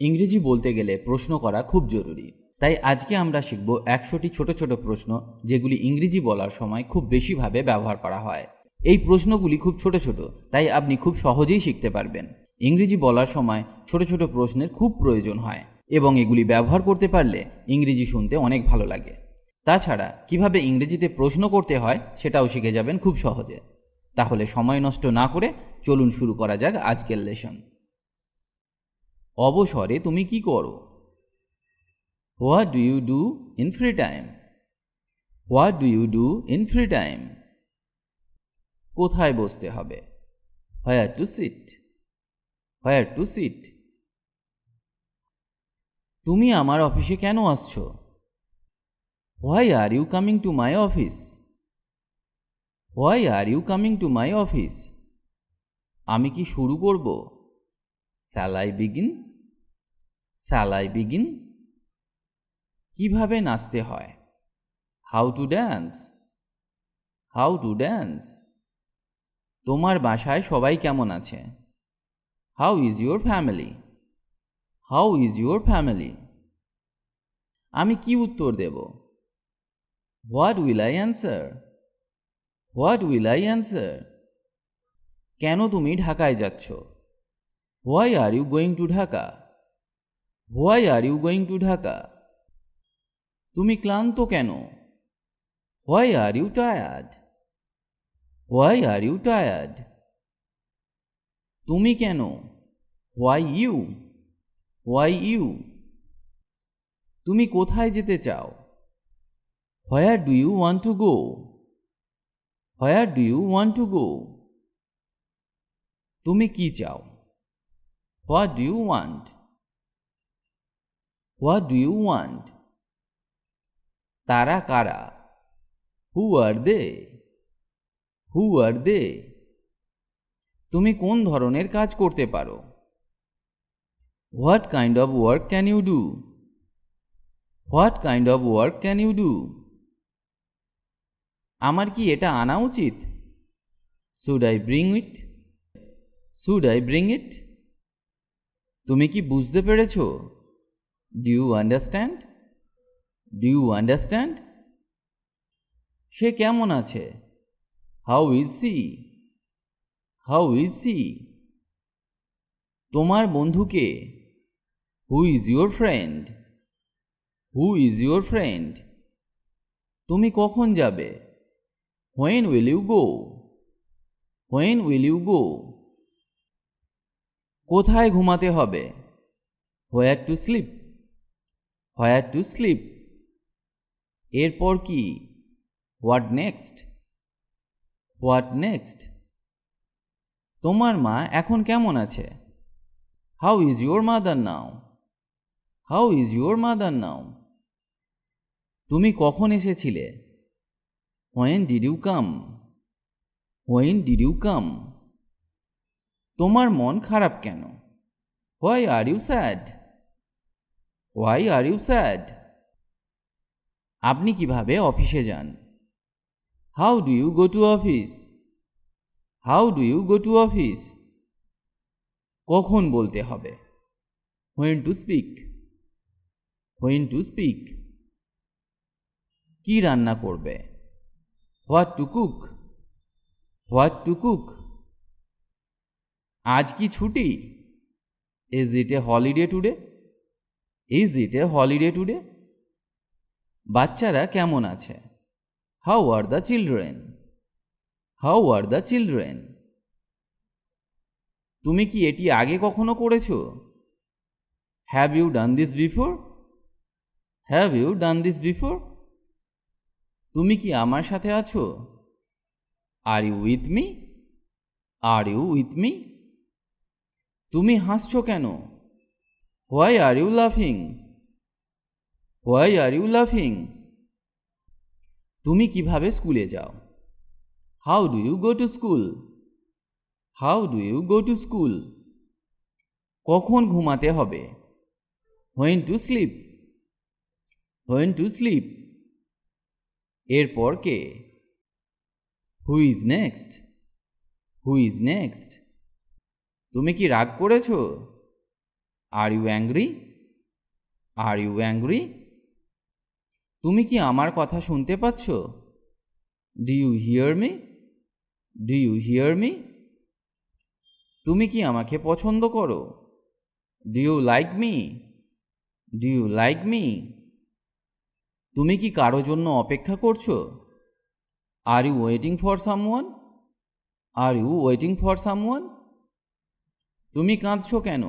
ইংরেজি বলতে গেলে প্রশ্ন করা খুব জরুরি। তাই আজকে আমরা শিখব 100টি ছোট ছোট প্রশ্ন যেগুলি ইংরেজি বলার সময় খুব বেশিভাবে ব্যবহার করা হয়। এই প্রশ্নগুলি খুব ছোট ছোট, তাই আপনি খুব সহজেই শিখতে পারবেন। ইংরেজি বলার সময় ছোট ছোট প্রশ্নের খুব প্রয়োজন হয় এবং এগুলি ব্যবহার করতে পারলে ইংরেজি শুনতে অনেক ভালো লাগে। তাছাড়া কিভাবে ইংরেজিতে প্রশ্ন করতে হয় সেটাও শিখে যাবেন খুব সহজে। তাহলে সময় নষ্ট না করে চলুন শুরু করা যাক আজকের লেসন। অবসরে তুমি কি করো? What do you do in free time? What do you do in free time? কোথায় বসতে হবে? Where to sit? Where to sit? তুমি আমার অফিসে কেন আসছো? Why are you coming to my office? Why are you coming to my office? আমি কি শুরু করব? Shall I begin? Shall I begin? কিভাবে নাচতে হয়? How to dance? How to dance? তোমার বাসায় সবাই কেমন আছে? How is your family? How is your family? আমি কি উত্তর দেব? What will I answer? What will I answer? কেন তুমি ঢাকায় যাচ্ছ? Why are you going to Dhaka? Why are you going to Dhaka? তুমি ক্লান্ত কেন? Why are you tired? Why are you tired? তুমি কেন? Why you? Why you? তুমি কোথায় যেতে চাও? Where do you want to go? Where do you want to go? তুমি কি চাও? What do you want? What do you want? তারা কারা? Who are they? Who are they? তুমি কোন ধরনের কাজ করতে পারো? What kind of work can you do? What kind of work can you do? আমার কি এটা আনা উচিত? Should I bring it? Should I bring it? তুমি কি বুঝতে পেরেছো? Do you understand? Do you understand? সে কেমন আছে? How is she? How is she? তোমার বন্ধু কে? Who is your friend? Who is your friend? তুমি কখন যাবে? When will you go? When will you go? কোথায় ঘুমাতে হবে? Where to sleep? Where to sleep? এরপর কি? What next? What next? তোমার মা এখন কেমন আছে? How is your mother now? How is your mother now? তুমি কখন এসেছিলে? When did you come? When did you come? তোমার মন খারাপ কেন? Why are you sad? Why are you sad? আপনি কিভাবে অফিসে যান? How do you go to office? How do you go to office? কখন বলতে হবে? When to speak? When to speak? কি রান্না করবে? What to cook? What to cook? আজ কি ছুটি? Is it a holiday today? Is it a holiday today? বাচ্চারা কেমন আছে? How are the children? How are the children? তুমি কি এটি আগে কখনো করেছো? Have you done this before? Have you done this before? তুমি কি আমার সাথে আছো? Are you with me? Are you with me? তুমি হাসছো কেন? Why are you laughing? Why are you laughing? তুমি কিভাবে স্কুলে যাও? How do you go to school? How do you go to school? কখন ঘুমাতে হবে? When to sleep? When to sleep? এরপর কে? Who is next? Who is next? তুমি কি রাগ করেছো? Are you angry? Are you angry? তুমি কি আমার কথা শুনতে পাচ্ছ? Do you hear me? Do you hear me? তুমি কি আমাকে পছন্দ করো? Do you like me? Do you like me? তুমি কি কারো জন্য অপেক্ষা করছো? Are you waiting for someone? Are you waiting for someone? তুমি কাঁদছো কেন?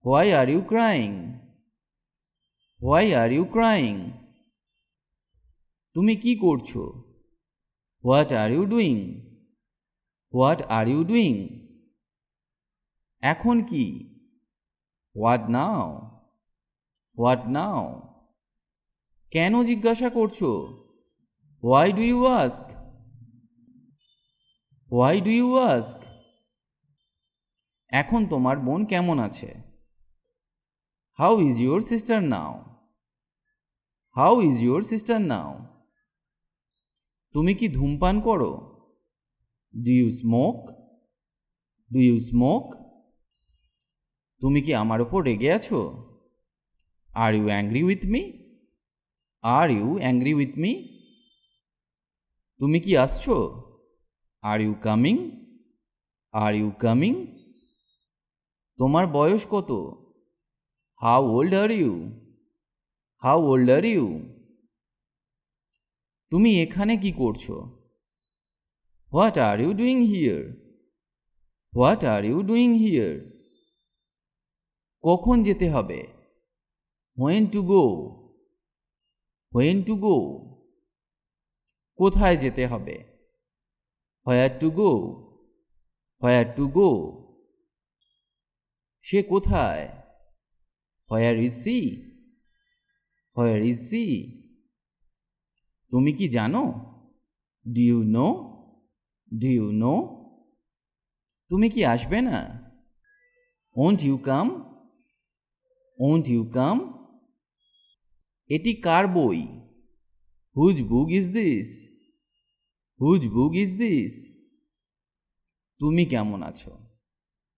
Why are you crying? Why are you crying? তুমি কি করছো? What are you doing? What are you doing? এখন কি? What now? What now? কেন জিজ্ঞাসা করছো? Why do you ask? Why do you ask? এখন তোমার বোন কেমন আছে? How is your sister now? How is your sister now? তুমি কি ধূমপান করো? Do you smoke? Do you smoke? তুমি কি আমার ওপর রেগে আছো? Are you angry with me? Are you angry with me? তুমি কি আসছো? Are you coming? R you coming? তোমার বয়স কত? How old are you? How old are you? তুমি এখানে কি করছো? What are you doing here? What are you doing here? কখন যেতে হবে? When to go? When to go? কোথায় যেতে হবে? হোয়ার to go? Where two go? সে কোথায়? Where is she? Where is she? তুমি কি জানো? Do you know? Do you know? তুমি কি আসবে না? Won't you come? Won't you come? এটি কার বই? Whose book is this? Whose book is this? তুমি কেমন আছো?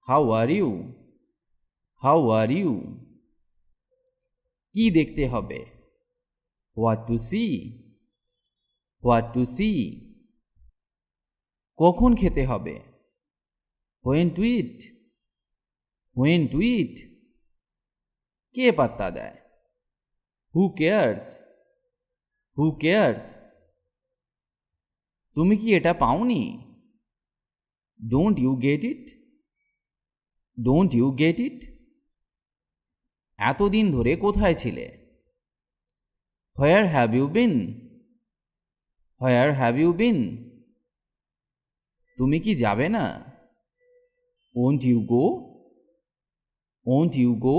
How are you? How are you? কি দেখতে হবে? What to see? What to see? কখন খেতে হবে? When to eat? When to eat? কে পাত্তা দেয়? হু কেয়ার্স? Who cares? তুমি কি এটা পাওনি? Don't you get it? Don't you get it? এতদিন ধরে কোথায় ছিলে? Where have you been? Where have you been? তুমি কি যাবে না? Won't you go? Won't you go?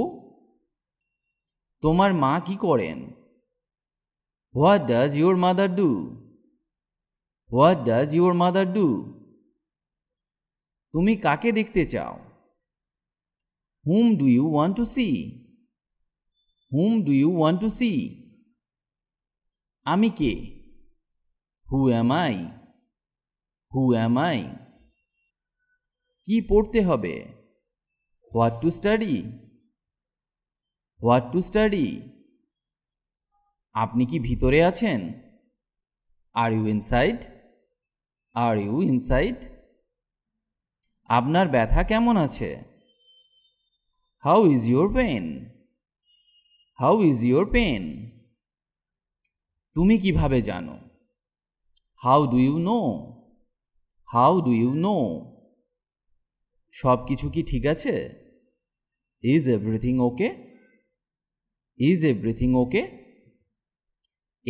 তোমার মা কি করেন? What does your mother do? What does your mother do? তুমি কাকে দেখতে চাও? Whom do you want to see? Whom do you want to see? আমি কে? হু am I? Who am I? কি পড়তে হবে? What to study? What to study? আপনি কি ভিতরে আছেন? Are you inside? Are you inside? আপনার ব্যথা কেমন আছে? How is your pain? How is your pain? তুমি কিভাবে জানো? How do you know? How do you know? সব কিছু কি ঠিক আছে? Is everything okay? Is everything okay?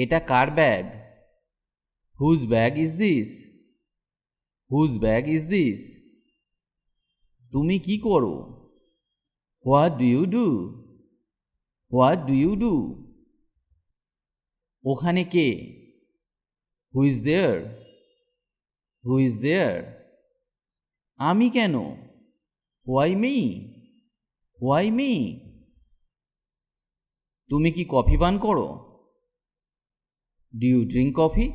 এটা কার ব্যাগ? Whose bag is this? Whose bag is this? তুমি কি করো? What do you do? What do you do? ওখানে কে? Who is there? Who is there? আমি কেন? Why me? Why me? তুমি কি কফি পান করো? Do you drink coffee?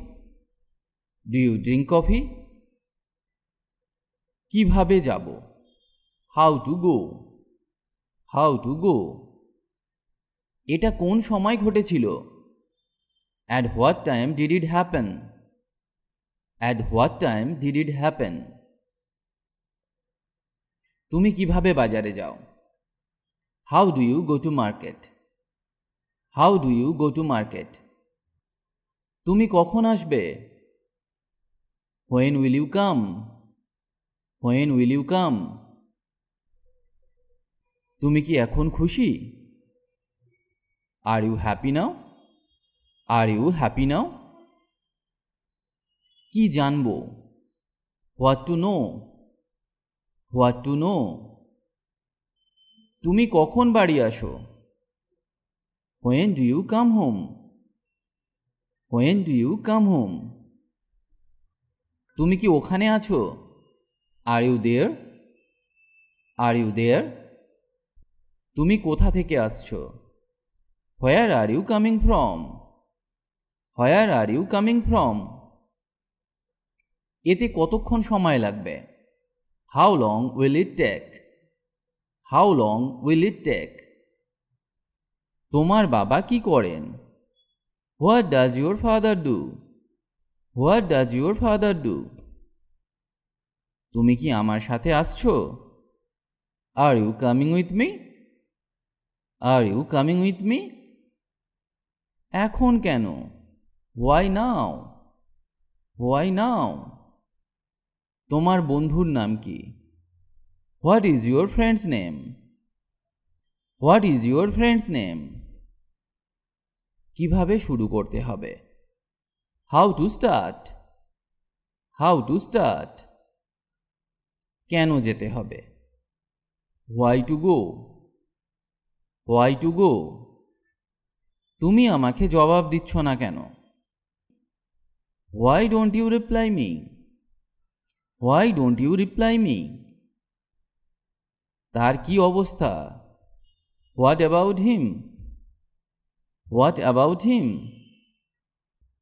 Do you drink coffee? কিভাবে যাব? How to go? How to go. এটা কোন সময় ঘটেছিল? At what time did it happen? At what time did it happen? তুমি কিভাবে বাজারে যাও? How do you go to market? How do you go to market? তুমি কখন আসবে? When will you come? When will you come? তুমি কি এখন খুশি? Are you happy now? Are you happy now? কি জানবো? What to know? What to know? তুমি কখন বাড়ি আসো? When do you come home? When do you come home? তুমি কি ওখানে আছো? Are you there? Are you there? তুমি কোথা থেকে আসছো? Where are you coming from? Where are you coming from? এতে কতক্ষণ সময় লাগবে? How long will it take? How long will it take? তোমার বাবা কি করেন? What does your father do? What does your father do? তুমি কি আমার সাথে আসছো? Are you coming with me? Are you coming with me? এখন কেন? Why now? Why now? তোমার বন্ধুর নাম কি? What is your friends name? What is your friends name? কিভাবে শুরু করতে হবে? How to start? How to start? কেন যেতে হবে? Why to go? Why to go? তুমি আমাকে জবাব দিচ্ছ না কেন? Why don't you reply me? Why don't you reply me? তার কি অবস্থা? What about him? What about him?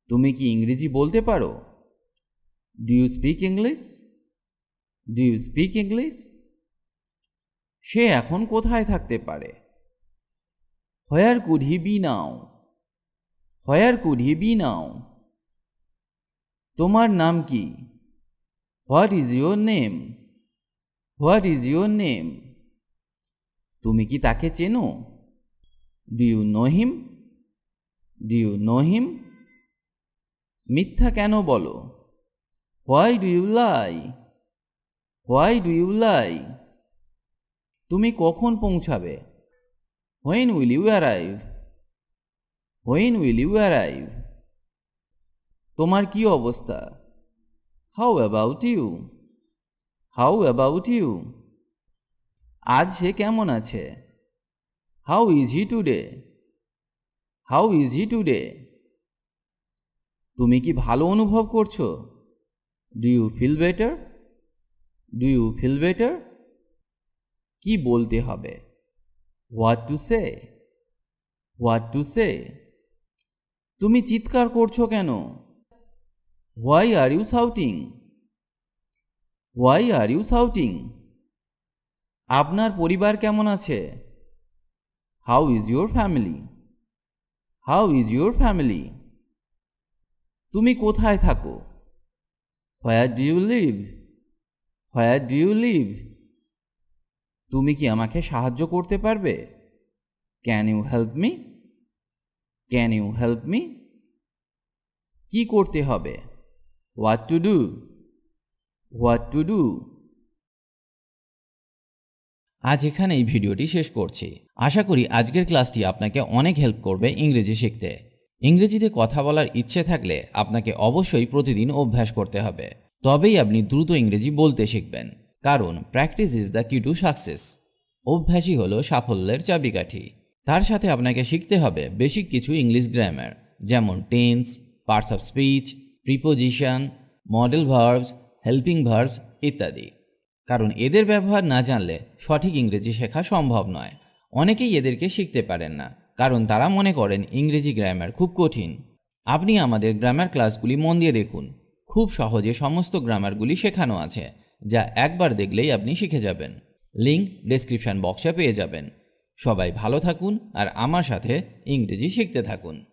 তুমি কি ইংরেজি বলতে পারো? Do you speak English? Do you speak English? সে এখন কোথায় থাকতে পারে? Where could he be now? Where could he be now? তোমার নাম কি? What is your name? What is your name? তুমি কি তাকে চেনো? Do you know him? Do you know him? মিথ্যা কেন বলো? Why do you lie? Why do you lie? তুমি কখন পৌঁছাবে? When will you arrive? When will you arrive? তোমার কি অবস্থা? How about you? How about you? আজ সে কেমন আছে? How is he today? How is he today? তুমি কি ভালো অনুভব করছো? Do you feel better? Do you feel better? কি বলতে হবে? What to say? What to say? তুমি চিৎকার করছো কেন? Why are you shouting? Why are you shouting? আপনার পরিবার কেমন আছে? How is your family? How is your family? তুমি কোথায় থাকো? Where do you live? Where do you live? তুমি কি আমাকে সাহায্য করতে পারবে? Can you help me? Can you help me? কি করতে হবে? What to do? What to do? আজ এখানে এই ভিডিওটি শেষ করছি। আশা করি আজকের ক্লাসটি আপনাকে অনেক হেল্প করবে ইংরেজি শিখতে। ইংরেজিতে কথা বলার ইচ্ছে থাকলে আপনাকে অবশ্যই প্রতিদিন অভ্যাস করতে হবে। তবেই আপনি দ্রুত ইংরেজি বলতে শিখবেন। কারণ প্র্যাকটিস ইজ দ্য কি টু সাকসেস। অভ্যাসই হলো সাফল্যের চাবিকাঠি। তার সাথে আপনাকে শিখতে হবে বেসিক কিছু ইংলিশ গ্রামার, যেমন tense, parts of speech, preposition, model verbs, helping verbs ইত্যাদি। কারণ এদের ব্যবহার না জানলে সঠিক ইংরেজি শেখা সম্ভব নয়। অনেকেই এদেরকে শিখতে পারেন না, কারণ তারা মনে করেন ইংরেজি গ্রামার খুব কঠিন। আপনি আমাদের গ্রামার ক্লাসগুলি মন দিয়ে দেখুন। খুব সহজে সমস্ত গ্রামারগুলি শেখানো আছে, যা একবার দেখলেই আপনি শিখে যাবেন। লিঙ্ক ডেসক্রিপশন বক্সে পেয়ে যাবেন। সবাই ভালো থাকুন আর আমার সাথে ইংরেজি শিখতে থাকুন।